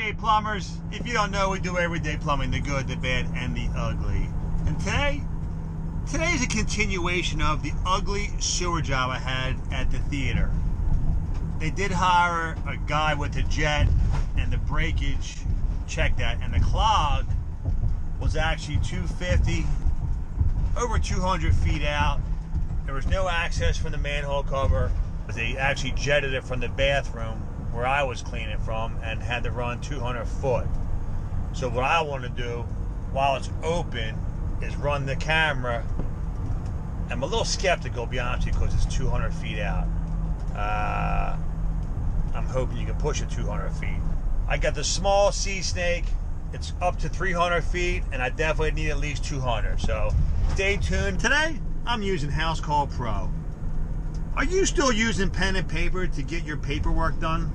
Hey plumbers, if you don't know, we do everyday plumbing, the good, the bad, and the ugly. And today's a continuation of the ugly sewer job I had at the theater. They did hire a guy with a jet, and the breakage, check that, and the clog was actually 250, over 200 feet out. There was no access from the manhole cover. They actually jetted it from the bathroom where I was cleaning from and had to run 200 foot. So what I want to do while it's open is run the camera. I'm a little skeptical, to be honest with you, because it's 200 feet out. I'm hoping you can push it 200 feet. I got the small sea snake. It's up to 300 feet, and I definitely need at least 200. So stay tuned. Today, I'm using House Call Pro. Are you still using pen and paper to get your paperwork done?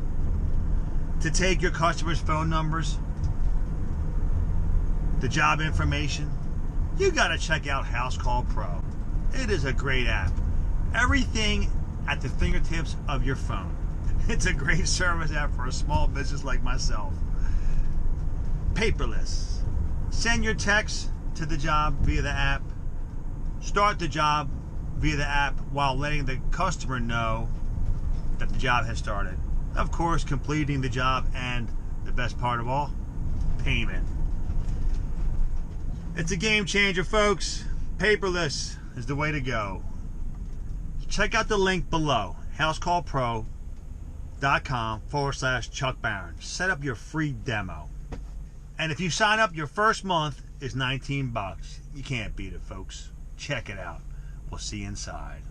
To take your customers' phone numbers? The job information? You gotta check out House Call Pro. It is a great app. Everything at the fingertips of your phone. It's a great service app for a small business like myself. Paperless. Send your text to the job via the app. Start the job via the app while letting the customer know that the job has started. Of course, completing the job, and the best part of all, payment. It's a game changer, folks. Paperless is the way to go. Check out the link below, housecallpro.com/Chuck Barron. Set up your free demo. And if you sign up, your first month is $19. You can't beat it, folks. Check it out. We'll see you inside.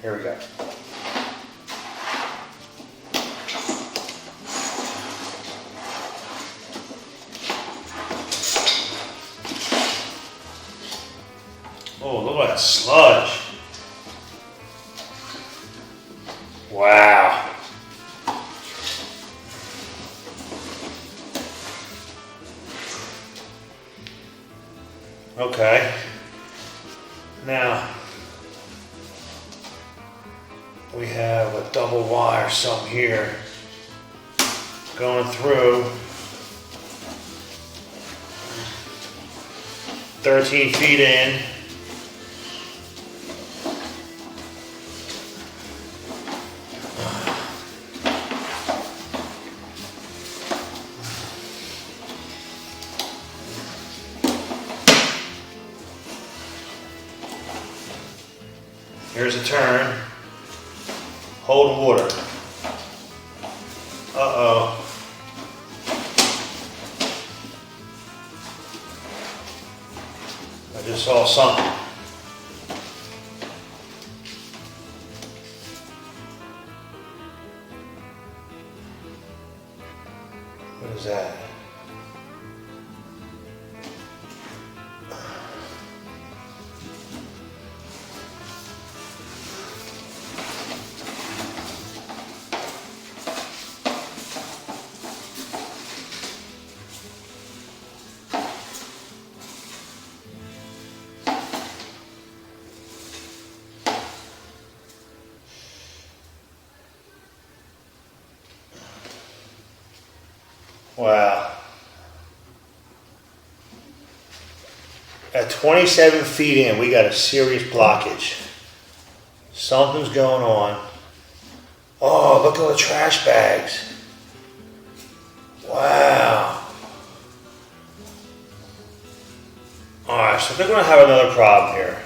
Here we go. Oh, look at that sludge. Wow. Okay. Now, we have a double wire something here going through 13 feet in. Here's a turn. Hold water. Uh-oh. I just saw something. What is that? Wow. At 27 feet in, we got a serious blockage. Something's going on. Oh, look at all the trash bags. Wow. Alright, so they're going to have another problem here.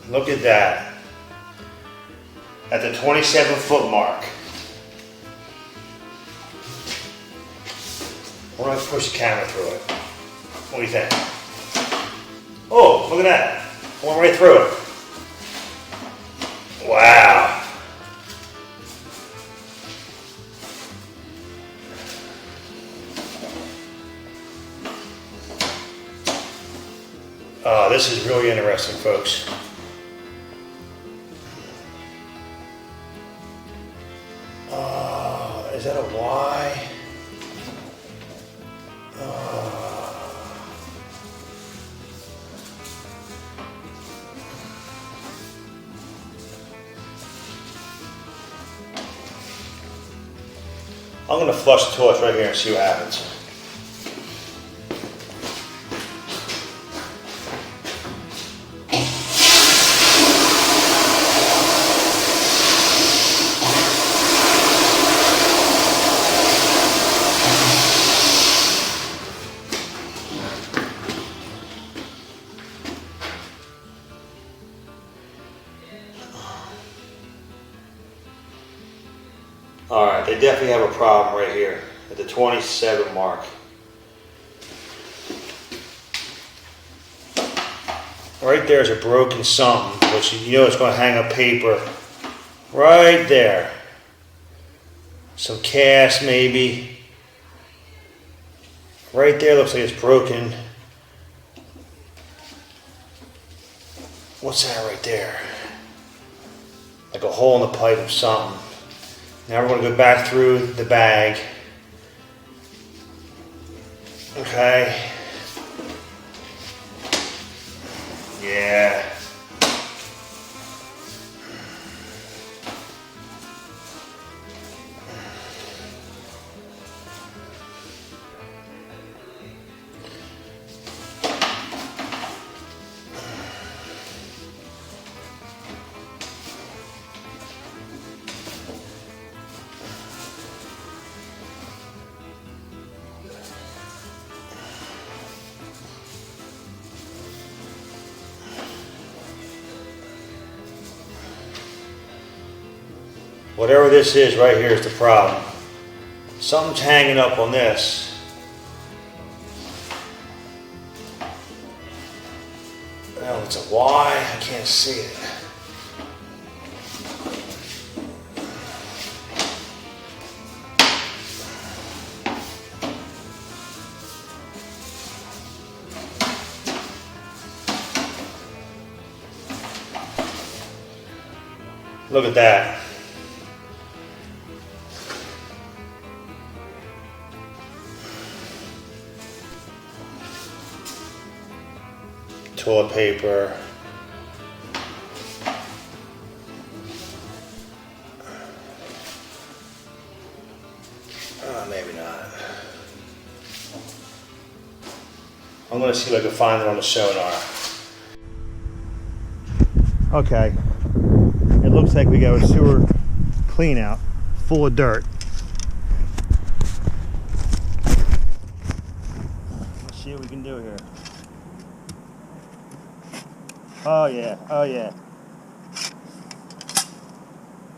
Look at that. At the 27-foot mark. What do I push the camera through it? What do you think? Oh, look at that. I went right through it. Wow. This is really interesting, folks. Is that a Y? I'm gonna flush the toilet right here and see what happens. Alright, they definitely have a problem right here at the 27 mark. Right there is a broken something, which you know it's going to hang up paper right there. Some cast maybe. Right there looks like it's broken. What's that right there? Like a hole in the pipe of something. Now we're going to go back through the bag. Okay. Yeah. Whatever this is right here is the problem. Something's hanging up on this. Well, it's a Y. I can't see it. Look at that. Toilet paper. Maybe not. I'm going to see if I can find it on the sonar. Okay. It looks like we got a sewer clean out full of dirt. Let's see what we can do here. Oh yeah, oh yeah.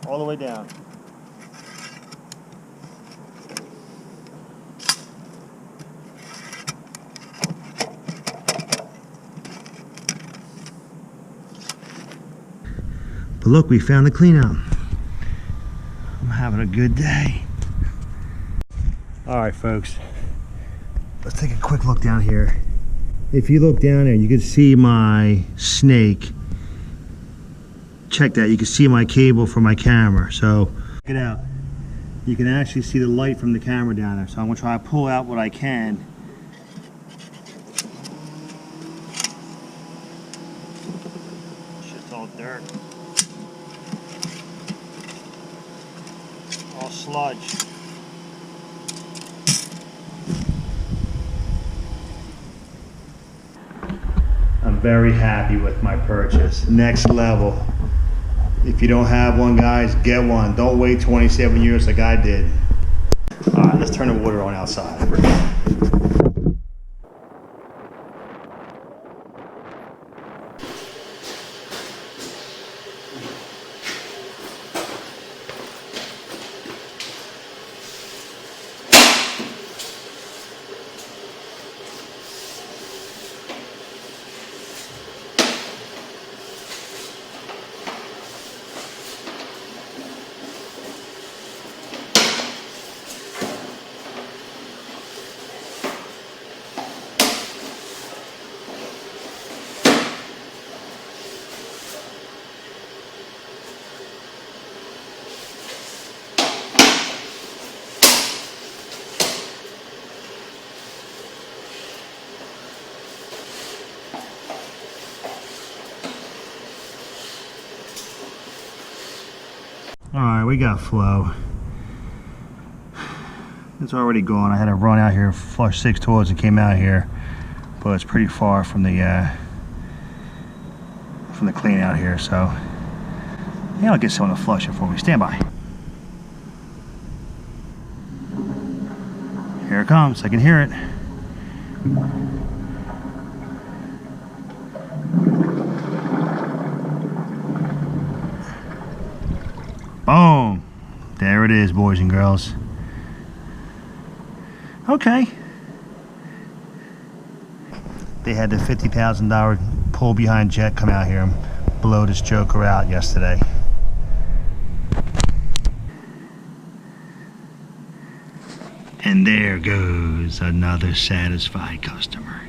All the way down. But look, we found the cleanout. I'm having a good day. All right, folks. Let's take a quick look down here. If you look down there, you can see my snake. Check that, you can see my cable from my camera. So, check it out. You can actually see the light from the camera down there. So I'm gonna try to pull out what I can. Shit's all dirt. All sludge. I'm very happy with my purchase. Next level. If you don't have one, guys, get one. Don't wait 27 years like I did. All right, let's turn the water on outside. All right, we got flow. It's already gone. I had to run out here, flush 6 toilets and came out here. But it's pretty far from the clean out here, so yeah, I'll get someone to flush it for me. Stand by. Here it comes. I can hear it. Boom. There it is, boys and girls. Okay. They had the $50,000 pull behind jet come out here and blow this joker out yesterday. And there goes another satisfied customer.